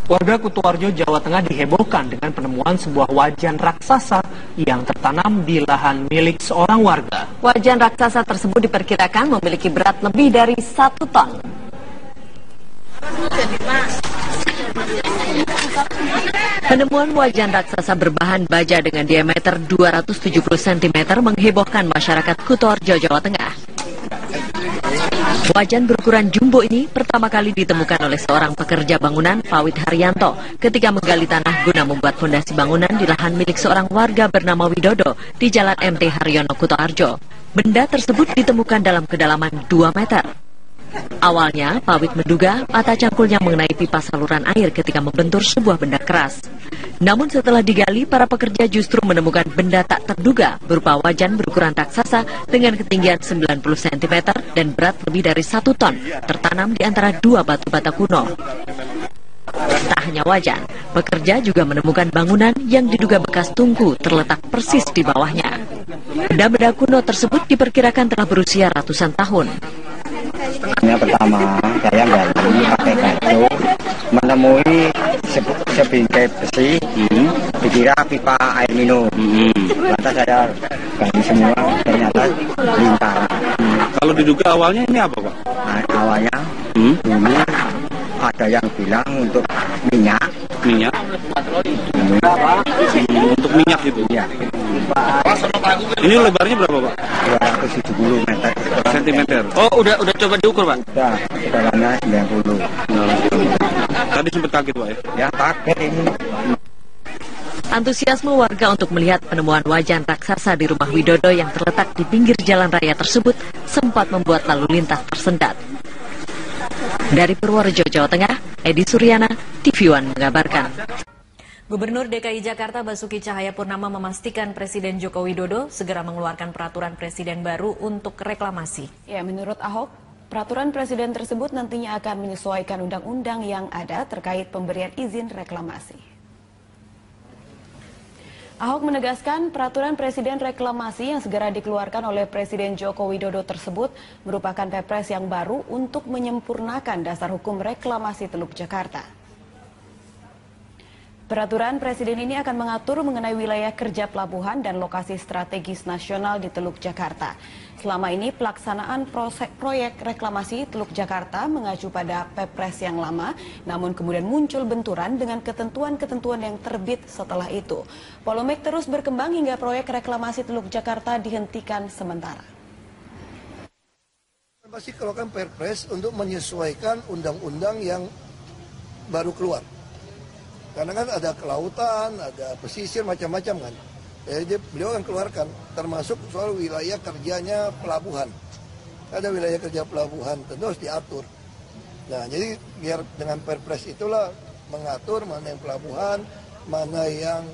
Warga Kutoarjo, Jawa Tengah dihebohkan dengan penemuan sebuah wajan raksasa yang tertanam di lahan milik seorang warga. Wajan raksasa tersebut diperkirakan memiliki berat lebih dari 1 ton. Penemuan wajan raksasa berbahan baja dengan diameter 270 cm menghebohkan masyarakat Kutoarjo, Jawa Tengah. Wajan berukuran jumbo ini pertama kali ditemukan oleh seorang pekerja bangunan, Pawit Haryanto, ketika menggali tanah guna membuat fondasi bangunan di lahan milik seorang warga bernama Widodo di Jalan MT Haryono, Kutoarjo. Benda tersebut ditemukan dalam kedalaman 2 meter. Awalnya, Pawit menduga mata cangkulnya mengenai pipa saluran air ketika membentur sebuah benda keras. Namun setelah digali, para pekerja justru menemukan benda tak terduga berupa wajan berukuran raksasa dengan ketinggian 90 cm dan berat lebih dari 1 ton, tertanam di antara 2 batu bata kuno. Tak hanya wajan, pekerja juga menemukan bangunan yang diduga bekas tungku terletak persis di bawahnya. Benda-benda kuno tersebut diperkirakan telah berusia ratusan tahun. Yang pertama, saya gali pakai kayu, menemui sebingkai besi, dikira pipa air minum. Lantas saya gali semua, ternyata lingkaran. Kalau diduga awalnya ini apa, Pak? Nah, awalnya dulu ada yang bilang untuk minyak. Minyak? Untuk minyak itu? Iya. Ini lebarnya berapa, Pak? 270 meter. Sentimeter. Oh, udah coba diukur, Pak? Udah, dalamnya 90. Tadi sempat kaget, Pak ya? Ya, kaget ini. Antusiasme warga untuk melihat penemuan wajan raksasa di rumah Widodo yang terletak di pinggir jalan raya tersebut sempat membuat lalu lintas tersendat. Dari Purworejo, Jawa Tengah, Edi Suryana, TV One mengabarkan. Gubernur DKI Jakarta Basuki Cahayapurnama memastikan Presiden Joko Widodo segera mengeluarkan peraturan presiden baru untuk reklamasi. Ya, menurut Ahok, peraturan presiden tersebut nantinya akan menyesuaikan undang-undang yang ada terkait pemberian izin reklamasi. Ahok menegaskan peraturan presiden reklamasi yang segera dikeluarkan oleh Presiden Joko Widodo tersebut merupakan Perpres yang baru untuk menyempurnakan dasar hukum reklamasi Teluk Jakarta. Peraturan presiden ini akan mengatur mengenai wilayah kerja pelabuhan dan lokasi strategis nasional di Teluk Jakarta. Selama ini pelaksanaan proyek reklamasi Teluk Jakarta mengacu pada Perpres yang lama, namun kemudian muncul benturan dengan ketentuan-ketentuan yang terbit setelah itu. Polemik terus berkembang hingga proyek reklamasi Teluk Jakarta dihentikan sementara. Masih keluarkan Perpres untuk menyesuaikan undang-undang yang baru keluar. Karena kan ada kelautan, ada pesisir, macam-macam kan. Jadi beliau akan keluarkan, termasuk soal wilayah kerjanya pelabuhan. Ada wilayah kerja pelabuhan, tentu harus diatur. Nah, jadi biar dengan Perpres itulah mengatur mana yang pelabuhan, mana yang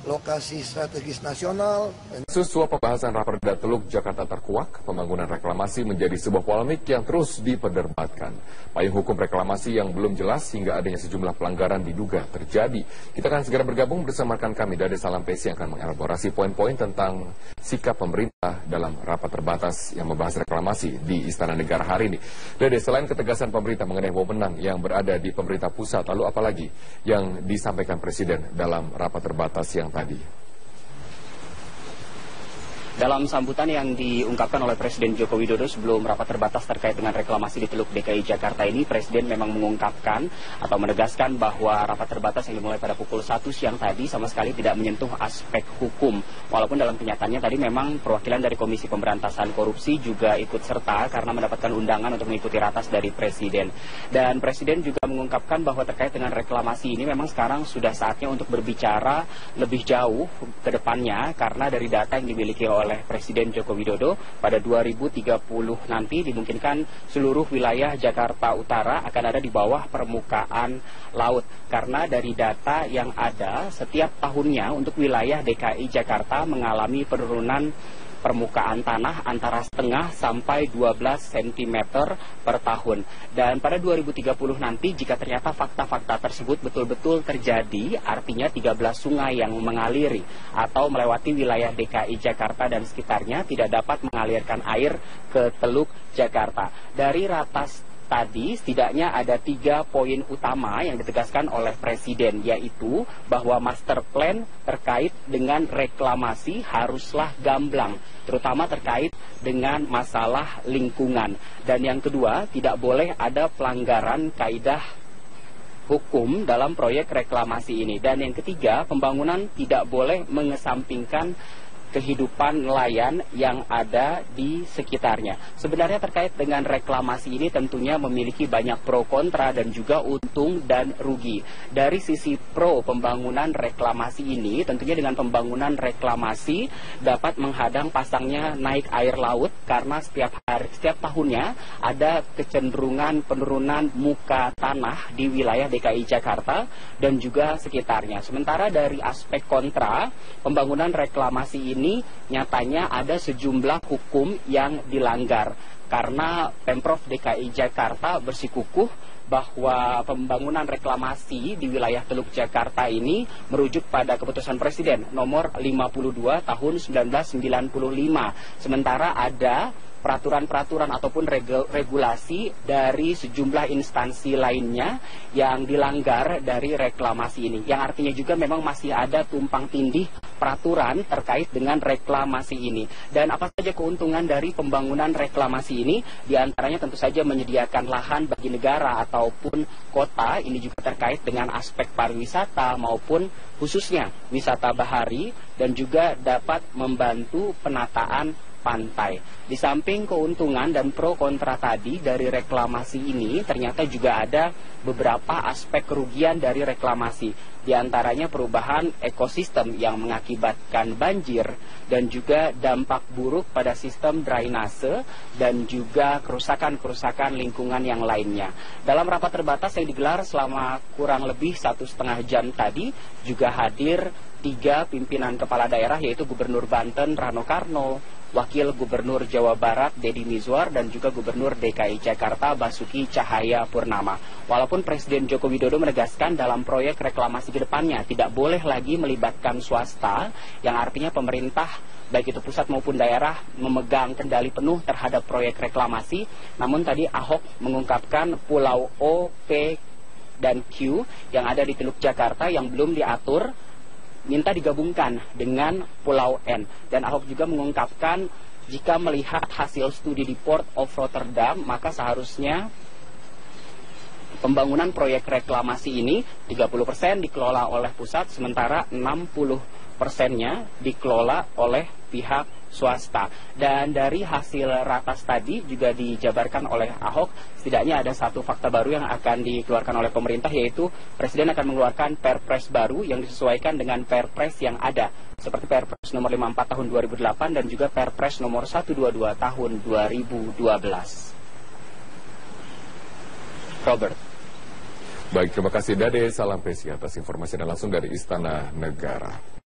lokasi strategis nasional. Suap pembahasan Raperda Teluk Jakarta terkuak, pembangunan reklamasi menjadi sebuah polemik yang terus diperdebatkan. Payung hukum reklamasi yang belum jelas hingga adanya sejumlah pelanggaran diduga terjadi. Kita akan segera bergabung bersama rekan kami Dade Salampesi yang akan mengelaborasi poin-poin tentang sikap pemerintah dalam rapat terbatas yang membahas reklamasi di Istana Negara hari ini. Dade, selain ketegasan pemerintah mengenai wewenang yang berada di pemerintah pusat, lalu apalagi yang disampaikan Presiden dalam rapat terbatas yang tadi? Dalam sambutan yang diungkapkan oleh Presiden Joko Widodo sebelum rapat terbatas terkait dengan reklamasi di Teluk DKI Jakarta ini, Presiden memang mengungkapkan atau menegaskan bahwa rapat terbatas yang dimulai pada pukul 1 siang tadi sama sekali tidak menyentuh aspek hukum. Walaupun dalam kenyataannya tadi memang perwakilan dari Komisi Pemberantasan Korupsi juga ikut serta karena mendapatkan undangan untuk mengikuti ratas dari Presiden. Dan Presiden juga mengungkapkan bahwa terkait dengan reklamasi ini memang sekarang sudah saatnya untuk berbicara lebih jauh ke depannya karena dari data yang dimiliki oleh Presiden Joko Widodo pada 2030 nanti dimungkinkan seluruh wilayah Jakarta Utara akan ada di bawah permukaan laut. Karena dari data yang ada setiap tahunnya untuk wilayah DKI Jakarta mengalami penurunan permukaan tanah antara setengah sampai 12 cm per tahun. Dan pada 2030 nanti jika ternyata fakta-fakta tersebut betul-betul terjadi, artinya 13 sungai yang mengaliri atau melewati wilayah DKI Jakarta dan sekitarnya tidak dapat mengalirkan air ke Teluk Jakarta. Dari ratas tadi setidaknya ada 3 poin utama yang ditegaskan oleh Presiden, yaitu bahwa master plan terkait dengan reklamasi haruslah gamblang, terutama terkait dengan masalah lingkungan. Dan yang kedua, tidak boleh ada pelanggaran kaidah hukum dalam proyek reklamasi ini. Dan yang ketiga, pembangunan tidak boleh mengesampingkan kehidupan nelayan yang ada di sekitarnya. Sebenarnya terkait dengan reklamasi ini tentunya memiliki banyak pro kontra dan juga untung dan rugi. Dari sisi pro pembangunan reklamasi ini, tentunya dengan pembangunan reklamasi dapat menghadang pasangnya naik air laut karena setiap tahunnya ada kecenderungan penurunan muka tanah di wilayah DKI Jakarta dan juga sekitarnya. Sementara dari aspek kontra, pembangunan reklamasi ini nyatanya ada sejumlah hukum yang dilanggar karena Pemprov DKI Jakarta bersikukuh bahwa pembangunan reklamasi di wilayah Teluk Jakarta ini merujuk pada keputusan Presiden nomor 52 tahun 1995. Sementara ada peraturan-peraturan ataupun regulasi dari sejumlah instansi lainnya yang dilanggar dari reklamasi ini. Yang artinya juga memang masih ada tumpang tindih peraturan terkait dengan reklamasi ini. Dan apa saja keuntungan dari pembangunan reklamasi ini? Di antaranya tentu saja menyediakan lahan bagi negara ataupun kota. Ini juga terkait dengan aspek pariwisata maupun khususnya wisata bahari dan juga dapat membantu penataan pantai. Di samping keuntungan dan pro kontra tadi dari reklamasi ini, ternyata juga ada beberapa aspek kerugian dari reklamasi. Di antaranya perubahan ekosistem yang mengakibatkan banjir dan juga dampak buruk pada sistem drainase dan juga kerusakan-kerusakan lingkungan yang lainnya. Dalam rapat terbatas yang digelar selama kurang lebih 1,5 jam tadi, juga hadir 3 pimpinan kepala daerah, yaitu Gubernur Banten Rano Karno, Wakil Gubernur Jawa Barat Deddy Mizwar, dan juga Gubernur DKI Jakarta Basuki Cahayapurnama. Walaupun Presiden Joko Widodo menegaskan dalam proyek reklamasi ke depannya tidak boleh lagi melibatkan swasta, yang artinya pemerintah baik itu pusat maupun daerah memegang kendali penuh terhadap proyek reklamasi. Namun tadi Ahok mengungkapkan Pulau O, P, dan Q yang ada di Teluk Jakarta yang belum diatur minta digabungkan dengan Pulau N. Dan Ahok juga mengungkapkan jika melihat hasil studi di Port of Rotterdam, maka seharusnya pembangunan proyek reklamasi ini 30% dikelola oleh pusat, sementara 60%-nya dikelola oleh pihak swasta. Dan dari hasil ratas tadi juga dijabarkan oleh Ahok, setidaknya ada satu fakta baru yang akan dikeluarkan oleh pemerintah, yaitu Presiden akan mengeluarkan Perpres baru yang disesuaikan dengan Perpres yang ada, seperti Perpres nomor 54 tahun 2008 dan juga Perpres nomor 122 tahun 2012. Robert. Baik, terima kasih Dade Salam Pesi atas informasi dan langsung dari Istana Negara.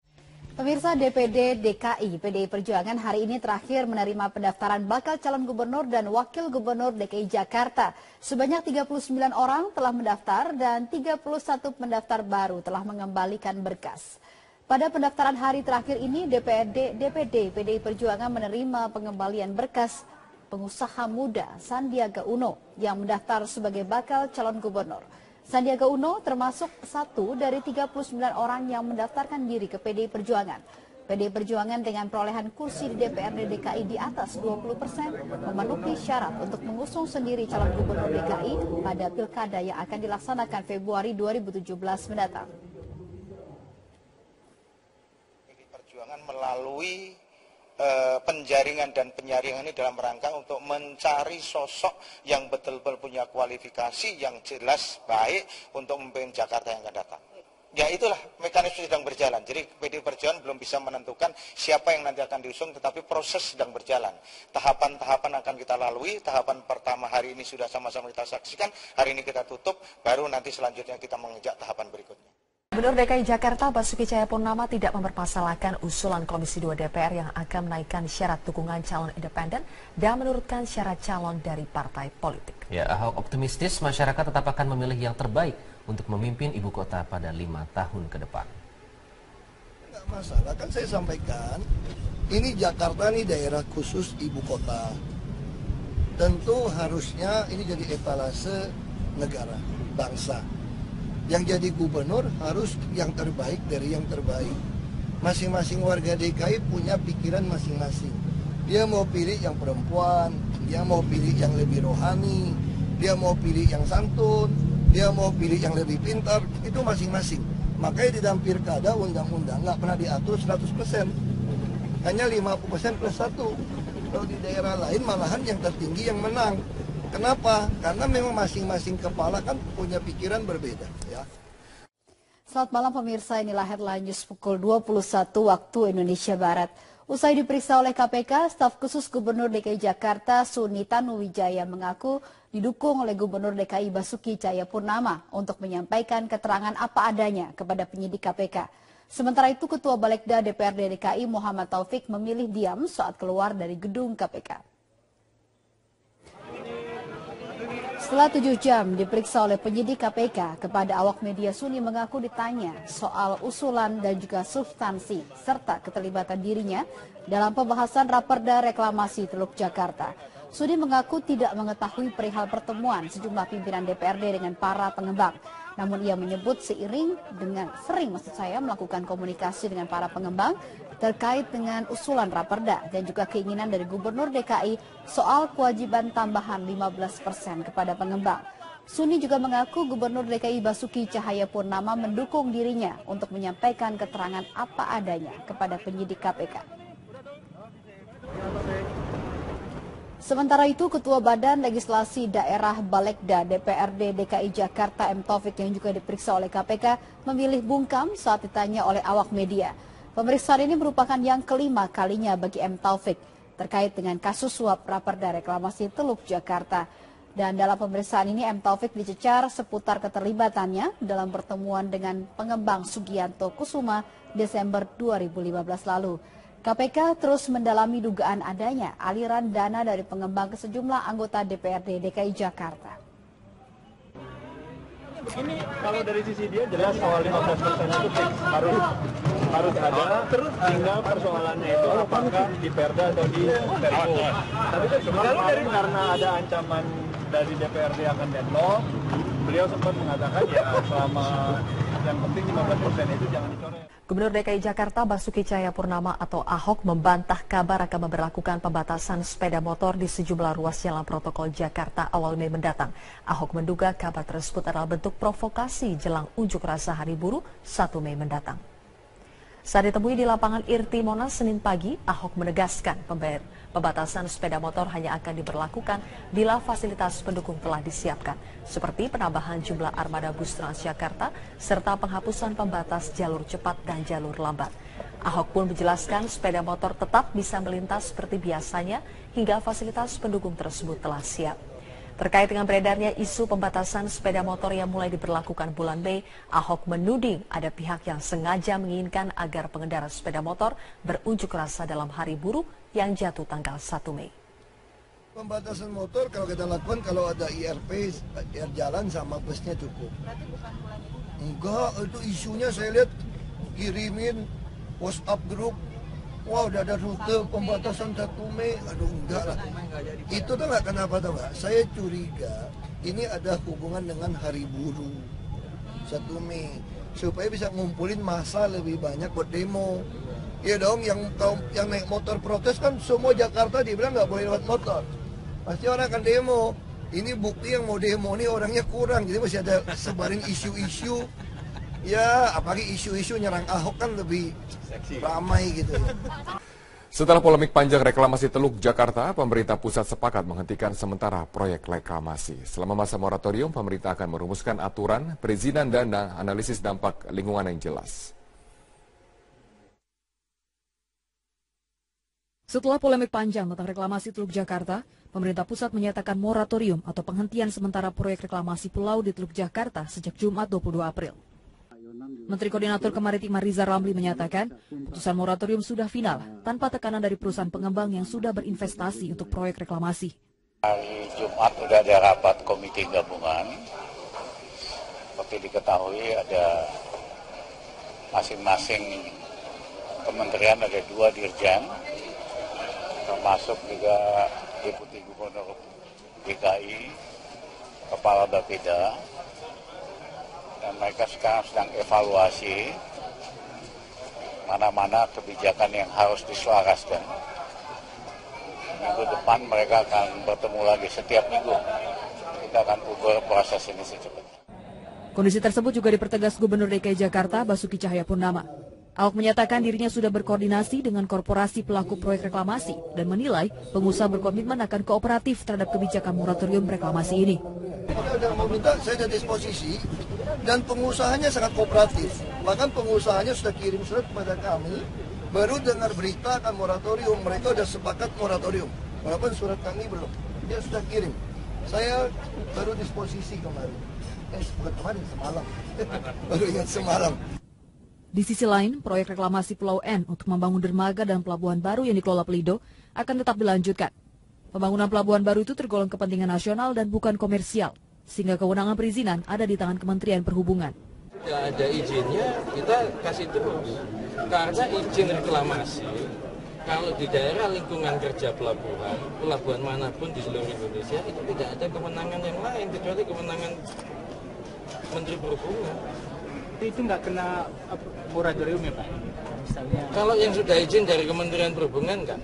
Pemirsa, DPD DKI PDI Perjuangan hari ini terakhir menerima pendaftaran bakal calon gubernur dan wakil gubernur DKI Jakarta. Sebanyak 39 orang telah mendaftar dan 31 pendaftar baru telah mengembalikan berkas. Pada pendaftaran hari terakhir ini, DPD PDI Perjuangan menerima pengembalian berkas pengusaha muda Sandiaga Uno yang mendaftar sebagai bakal calon gubernur. Sandiaga Uno termasuk satu dari 39 orang yang mendaftarkan diri ke PDI Perjuangan. PDI Perjuangan dengan perolehan kursi di DPRD DKI di atas 20% memenuhi syarat untuk mengusung sendiri calon gubernur DKI pada pilkada yang akan dilaksanakan Februari 2017 mendatang. PDI Perjuangan melalui penjaringan dan penyaringan ini dalam rangka untuk mencari sosok yang betul-betul punya kualifikasi yang jelas baik untuk memimpin Jakarta yang akan datang. Ya itulah mekanisme sedang berjalan. Jadi PDI Perjuangan belum bisa menentukan siapa yang nanti akan diusung, tetapi proses sedang berjalan. Tahapan-tahapan akan kita lalui. Tahapan pertama hari ini sudah sama-sama kita saksikan. Hari ini kita tutup, baru nanti selanjutnya kita mengejar tahapan berikutnya. Gubernur DKI Jakarta Basuki Cahayapurnama tidak mempermasalahkan usulan Komisi 2 DPR yang akan menaikkan syarat dukungan calon independen dan menurunkan syarat calon dari partai politik. Ya, Ahok optimistis masyarakat tetap akan memilih yang terbaik untuk memimpin ibu kota pada 5 tahun ke depan. Enggak masalah, kan saya sampaikan, ini Jakarta ini daerah khusus ibu kota. tentu harusnya ini jadi etalase negara, bangsa. Yang jadi gubernur harus yang terbaik dari yang terbaik. Masing-masing warga DKI punya pikiran masing-masing. Dia mau pilih yang perempuan, dia mau pilih yang lebih rohani, dia mau pilih yang santun, dia mau pilih yang lebih pintar, itu masing-masing. Makanya di dalam pilkada undang-undang nggak pernah diatur 100%. Hanya 50% plus 1. Kalau di daerah lain malahan yang tertinggi yang menang. Kenapa? Karena memang masing-masing kepala kan punya pikiran berbeda. Ya. Selamat malam pemirsa, inilah headline news pukul 21 waktu Indonesia Barat. Usai diperiksa oleh KPK, staf khusus Gubernur DKI Jakarta Suni Tanuwijaya mengaku didukung oleh Gubernur DKI Basuki Cahayapurnama untuk menyampaikan keterangan apa adanya kepada penyidik KPK. Sementara itu, Ketua Balegda DPRD DKI Muhammad Taufik memilih diam saat keluar dari gedung KPK. Setelah 7 jam diperiksa oleh penyidik KPK, kepada awak media Suni mengaku ditanya soal usulan dan juga substansi serta keterlibatan dirinya dalam pembahasan Raperda Reklamasi Teluk Jakarta. Suni mengaku tidak mengetahui perihal pertemuan sejumlah pimpinan DPRD dengan para pengembang. Namun ia menyebut sering melakukan komunikasi dengan para pengembang terkait dengan usulan Raperda dan juga keinginan dari Gubernur DKI soal kewajiban tambahan 15% kepada pengembang. Suni juga mengaku Gubernur DKI Basuki Cahayapurnama mendukung dirinya untuk menyampaikan keterangan apa adanya kepada penyidik KPK. Sementara itu, Ketua Badan Legislasi Daerah Balegda DPRD DKI Jakarta M. Taufik yang juga diperiksa oleh KPK memilih bungkam saat ditanya oleh awak media. Pemeriksaan ini merupakan yang kelima kalinya bagi M. Taufik terkait dengan kasus suap Raperda Reklamasi Teluk Jakarta. Dan dalam pemeriksaan ini M. Taufik dicecar seputar keterlibatannya dalam pertemuan dengan pengembang Sugianto Kusuma Desember 2015 lalu. KPK terus mendalami dugaan adanya aliran dana dari pengembang ke sejumlah anggota DPRD DKI Jakarta. Ini kalau dari sisi dia jelas soal 15% itu harus ada, terus tinggal persoalannya itu apakah di Perda atau di Perpu. Tapi kemarin karena ada ancaman dari DPRD akan deadlock, beliau sempat mengatakan ya selama yang penting 15% itu jangan dicoret. Gubernur DKI Jakarta Basuki Cahayapurnama atau Ahok membantah kabar akan memberlakukan pembatasan sepeda motor di sejumlah ruas jalan protokol Jakarta awal Mei mendatang. Ahok menduga kabar tersebut adalah bentuk provokasi jelang unjuk rasa Hari Buruh 1 Mei mendatang. Saat ditemui di lapangan Irti Monas Senin pagi, Ahok menegaskan pembatasan sepeda motor hanya akan diberlakukan bila fasilitas pendukung telah disiapkan, seperti penambahan jumlah armada bus Transjakarta serta penghapusan pembatas jalur cepat dan jalur lambat. Ahok pun menjelaskan sepeda motor tetap bisa melintas seperti biasanya hingga fasilitas pendukung tersebut telah siap. Terkait dengan beredarnya isu pembatasan sepeda motor yang mulai diberlakukan bulan Mei, Ahok menuding ada pihak yang sengaja menginginkan agar pengendara sepeda motor berunjuk rasa dalam Hari Buruh yang jatuh tanggal 1 Mei. Pembatasan motor kalau kita lakukan kalau ada IRP, jalan sama busnya cukup. Enggak, itu isunya saya lihat kirimin WhatsApp grup. Wah, udah ada rute pembatasan 1 Mei. Aduh, enggak lah. Itu tuh nggak kenapa tuh nggak. Saya curiga ini ada hubungan dengan Hari Buruh 1 Mei. Supaya bisa ngumpulin massa lebih banyak buat demo. Iya dong, yang naik motor protes kan semua Jakarta dibilang nggak boleh lewat motor. Pasti orang akan demo. Ini bukti yang mau demo ini orangnya kurang. Jadi masih ada sebarin isu-isu. Ya, apalagi isu-isu nyerang Ahok kan lebih ramai gitu ya. Setelah polemik panjang reklamasi Teluk Jakarta, pemerintah pusat sepakat menghentikan sementara proyek reklamasi. Selama masa moratorium, pemerintah akan merumuskan aturan, perizinan dan analisis dampak lingkungan yang jelas. Setelah polemik panjang tentang reklamasi Teluk Jakarta, pemerintah pusat menyatakan moratorium atau penghentian sementara proyek reklamasi pulau di Teluk Jakarta sejak Jumat 22 April. Menteri Koordinator Kemaritiman Rizal Ramli menyatakan, putusan moratorium sudah final tanpa tekanan dari perusahaan pengembang yang sudah berinvestasi untuk proyek reklamasi. Hari Jumat sudah ada rapat komite gabungan. Seperti diketahui ada masing-masing kementerian ada 2 dirjen, termasuk juga Deputi Gubernur DKI, Kepala Bapeda, dan mereka sekarang sedang evaluasi mana-mana kebijakan yang harus diselaraskan. Minggu depan mereka akan bertemu lagi setiap minggu. Kita akan ukur proses ini secepatnya. Kondisi tersebut juga dipertegas Gubernur DKI Jakarta Basuki Cahayapurnama. Ahok menyatakan dirinya sudah berkoordinasi dengan korporasi pelaku proyek reklamasi dan menilai pengusaha berkomitmen akan kooperatif terhadap kebijakan moratorium reklamasi ini. Kalau ada mau minta, saya ada disposisi dan pengusahanya sangat kooperatif. Bahkan pengusahanya sudah kirim surat kepada kami, baru dengar berita akan moratorium, mereka sudah sepakat moratorium. Walaupun surat kami belum, dia sudah kirim. Saya baru disposisi kemarin. Bukan kemarin, semalam. Baru ingat semalam. Di sisi lain, proyek reklamasi Pulau N untuk membangun dermaga dan pelabuhan baru yang dikelola Pelindo akan tetap dilanjutkan. Pembangunan pelabuhan baru itu tergolong kepentingan nasional dan bukan komersial, sehingga kewenangan perizinan ada di tangan Kementerian Perhubungan. Tidak ada izinnya, kita kasih terus. Karena izin reklamasi, kalau di daerah lingkungan kerja pelabuhan manapun di seluruh Indonesia, itu tidak ada kewenangan yang lain, kecuali kewenangan Menteri Perhubungan. Itu nggak kena moratorium ya Pak? Misalnya. Kalau yang sudah izin dari Kementerian Perhubungan enggak.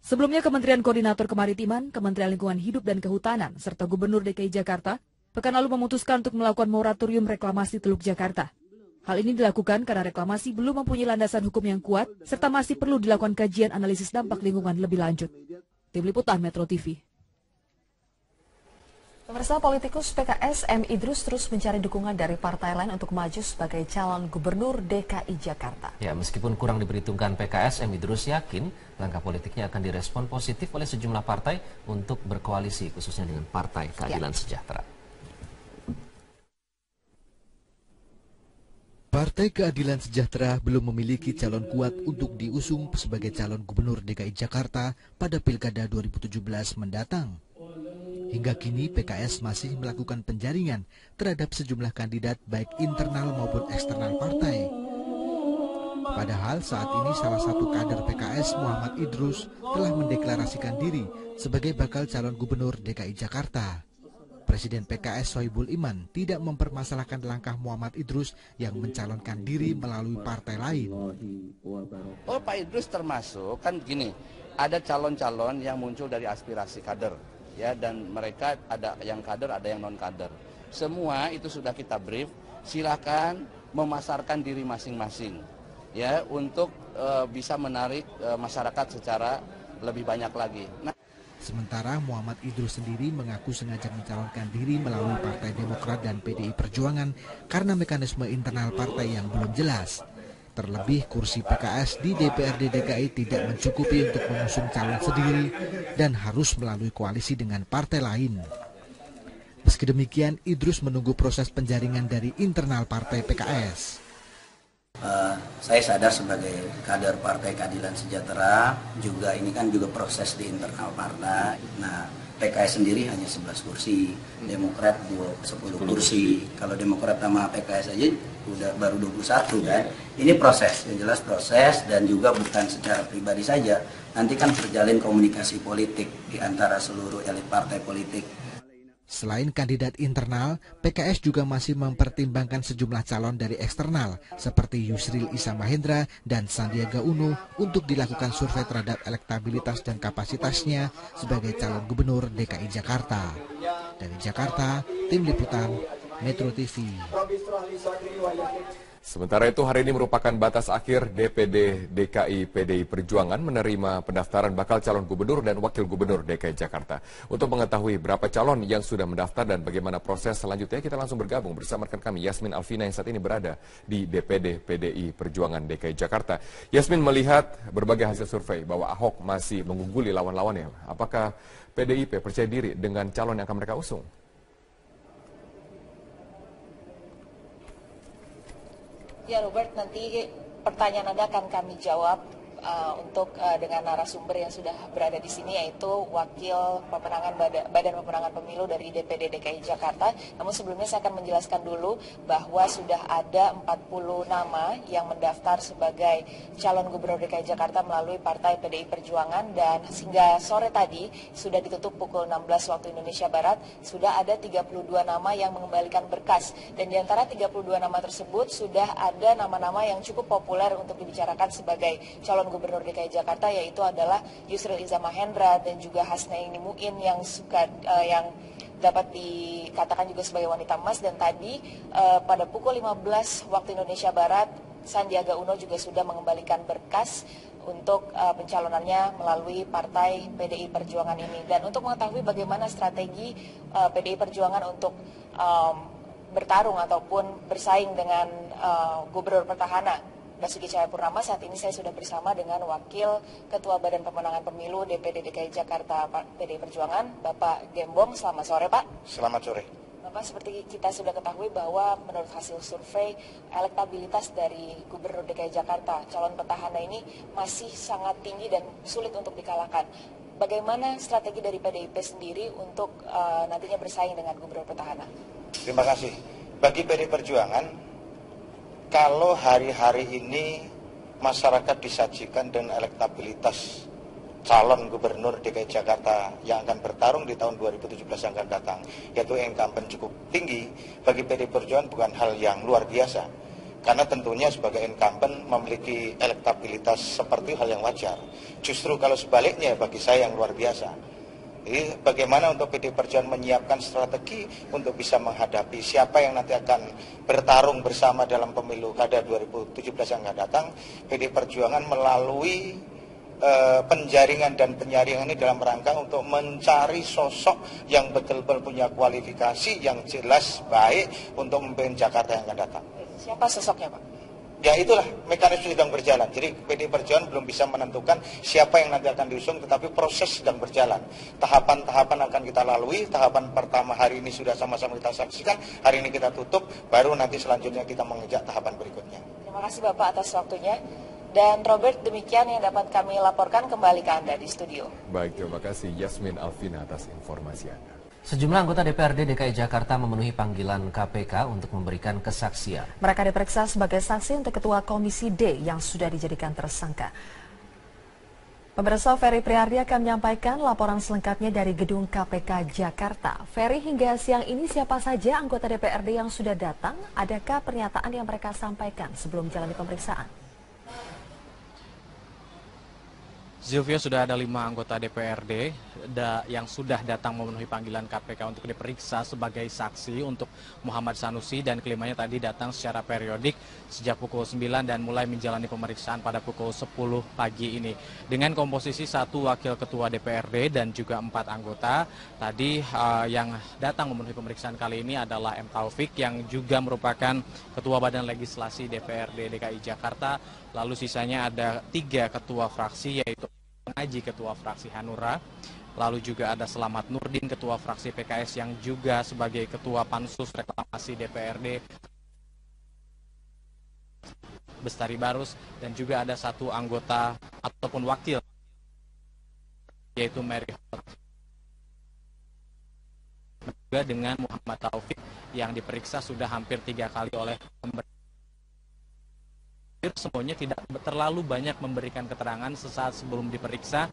Sebelumnya Kementerian Koordinator Kemaritiman, Kementerian Lingkungan Hidup dan Kehutanan, serta Gubernur DKI Jakarta, pekan lalu memutuskan untuk melakukan moratorium reklamasi Teluk Jakarta. Hal ini dilakukan karena reklamasi belum mempunyai landasan hukum yang kuat, serta masih perlu dilakukan kajian analisis dampak lingkungan lebih lanjut. Tim Liputan Metro TV. Pemirsa, politikus PKS M. Idrus terus mencari dukungan dari partai lain untuk maju sebagai calon gubernur DKI Jakarta. Ya, meskipun kurang diperhitungkan PKS, M. Idrus yakin langkah politiknya akan direspon positif oleh sejumlah partai untuk berkoalisi, khususnya dengan Partai Keadilan Sejahtera. Partai Keadilan Sejahtera belum memiliki calon kuat untuk diusung sebagai calon gubernur DKI Jakarta pada Pilkada 2017 mendatang. Hingga kini PKS masih melakukan penjaringan terhadap sejumlah kandidat baik internal maupun eksternal partai. Padahal saat ini salah satu kader PKS Muhammad Idrus telah mendeklarasikan diri sebagai bakal calon gubernur DKI Jakarta. Presiden PKS Sohibul Iman tidak mempermasalahkan langkah Muhammad Idrus yang mencalonkan diri melalui partai lain. Oh, Pak Idrus termasuk, kan gini, ada calon-calon yang muncul dari aspirasi kader. Ya, dan mereka ada yang kader, ada yang non kader. Semua itu sudah kita brief. Silakan memasarkan diri masing-masing, ya, untuk bisa menarik masyarakat secara lebih banyak lagi. Sementara Muhammad Idrus sendiri mengaku sengaja mencalonkan diri melalui Partai Demokrat dan PDI Perjuangan karena mekanisme internal partai yang belum jelas. Terlebih kursi PKS di DPRD DKI tidak mencukupi untuk mengusung calon sendiri dan harus melalui koalisi dengan partai lain. Meski demikian, Idrus menunggu proses penjaringan dari internal partai PKS. Saya sadar sebagai kader Partai Keadilan Sejahtera, juga ini kan juga proses di internal partai. Nah, PKS sendiri hanya 11 kursi, Demokrat 10 kursi. Kalau Demokrat sama PKS aja udah baru 21 kan. Ini proses, yang jelas proses, dan juga bukan secara pribadi saja. Nanti kan terjalin komunikasi politik di antara seluruh elit partai politik. Selain kandidat internal, PKS juga masih mempertimbangkan sejumlah calon dari eksternal seperti Yusril Issa Mahendra dan Sandiaga Uno untuk dilakukan survei terhadap elektabilitas dan kapasitasnya sebagai calon gubernur DKI Jakarta. Dari Jakarta, Tim Liputan Metro TV. Sementara itu, hari ini merupakan batas akhir DPD DKI PDI Perjuangan menerima pendaftaran bakal calon gubernur dan wakil gubernur DKI Jakarta. Untuk mengetahui berapa calon yang sudah mendaftar dan bagaimana proses selanjutnya, kita langsung bergabung bersama rekan kami Yasmin Alvina yang saat ini berada di DPD PDI Perjuangan DKI Jakarta. Yasmin, melihat berbagai hasil survei bahwa Ahok masih mengungguli lawan-lawannya, apakah PDIP percaya diri dengan calon yang akan mereka usung? Ya Robert, nanti pertanyaan Anda akan kami jawab dengan narasumber yang sudah berada di sini, yaitu Wakil Badan Pemenangan Pemilu dari DPD DKI Jakarta. Namun sebelumnya saya akan menjelaskan dulu bahwa sudah ada 40 nama yang mendaftar sebagai calon Gubernur DKI Jakarta melalui Partai PDI Perjuangan, dan hingga sore tadi sudah ditutup pukul 16 waktu Indonesia Barat, sudah ada 32 nama yang mengembalikan berkas, dan di antara 32 nama tersebut sudah ada nama-nama yang cukup populer untuk dibicarakan sebagai calon Gubernur DKI Jakarta, yaitu adalah Yusril Iza Mahendra dan juga Hasnaini Muin yang dapat dikatakan juga sebagai wanita emas. Dan tadi pada pukul 15 waktu Indonesia Barat, Sandiaga Uno juga sudah mengembalikan berkas untuk pencalonannya melalui Partai PDI Perjuangan ini. Dan untuk mengetahui bagaimana strategi PDI Perjuangan untuk bertarung ataupun bersaing dengan Gubernur Petahana Basuki Cahayapurnama, saat ini saya sudah bersama dengan Wakil Ketua Badan Pemenangan Pemilu DPD DKI Jakarta PDI Perjuangan, Bapak Gembong. Selamat sore, Pak. Selamat sore. Bapak, seperti kita sudah ketahui bahwa menurut hasil survei, elektabilitas dari Gubernur DKI Jakarta, calon petahana ini masih sangat tinggi dan sulit untuk dikalahkan. Bagaimana strategi dari PDIP sendiri untuk nantinya bersaing dengan Gubernur petahana? Terima kasih. Bagi PDI Perjuangan, kalau hari-hari ini masyarakat disajikan dengan elektabilitas calon Gubernur DKI Jakarta yang akan bertarung di tahun 2017 yang akan datang, yaitu incumbent cukup tinggi, bagi PDI Perjuangan bukan hal yang luar biasa. Karena tentunya sebagai incumbent memiliki elektabilitas seperti hal yang wajar. Justru kalau sebaliknya bagi saya yang luar biasa. Jadi bagaimana untuk PDI Perjuangan menyiapkan strategi untuk bisa menghadapi siapa yang nanti akan bertarung bersama dalam pemilu kada 2017 yang akan datang. PDI Perjuangan melalui penjaringan dan penyaringan ini dalam rangka untuk mencari sosok yang betul-betul punya kualifikasi yang jelas baik untuk memimpin Jakarta yang akan datang. Siapa sosoknya, Pak? Ya itulah mekanisme sedang berjalan. Jadi PDI Perjuangan belum bisa menentukan siapa yang nanti akan diusung, tetapi proses sedang berjalan. Tahapan-tahapan akan kita lalui. Tahapan pertama hari ini sudah sama-sama kita saksikan. Hari ini kita tutup, baru nanti selanjutnya kita mengejar tahapan berikutnya. Terima kasih Bapak atas waktunya. Dan Robert, demikian yang dapat kami laporkan, kembali ke Anda di studio. Baik, terima kasih Yasmin Alvina atas informasi Anda. Sejumlah anggota DPRD DKI Jakarta memenuhi panggilan KPK untuk memberikan kesaksian. Mereka diperiksa sebagai saksi untuk Ketua Komisi D yang sudah dijadikan tersangka. Pemirsa, Ferry Priardi akan menyampaikan laporan selengkapnya dari gedung KPK Jakarta. Ferry, hingga siang ini siapa saja anggota DPRD yang sudah datang? Adakah pernyataan yang mereka sampaikan sebelum menjalani pemeriksaan? Zilvia, sudah ada 5 anggota DPRD yang sudah datang memenuhi panggilan KPK untuk diperiksa sebagai saksi untuk Muhammad Sanusi, dan kelimanya tadi datang secara periodik sejak pukul 9 dan mulai menjalani pemeriksaan pada pukul 10 pagi ini. Dengan komposisi 1 wakil ketua DPRD dan juga 4 anggota, tadi yang datang memenuhi pemeriksaan kali ini adalah M. Taufik yang juga merupakan Ketua Badan Legislasi DPRD DKI Jakarta. Lalu sisanya ada 3 ketua fraksi, yaitu Aji, ketua fraksi Hanura, lalu juga ada Selamat Nurdin, ketua fraksi PKS yang juga sebagai ketua Pansus Reklamasi DPRD, Bestari Barus, dan juga ada 1 anggota ataupun wakil, yaitu Mary Hot. Juga dengan Muhammad Taufik yang diperiksa sudah hampir 3 kali oleh pemerintah. Semuanya tidak terlalu banyak memberikan keterangan sesaat sebelum diperiksa,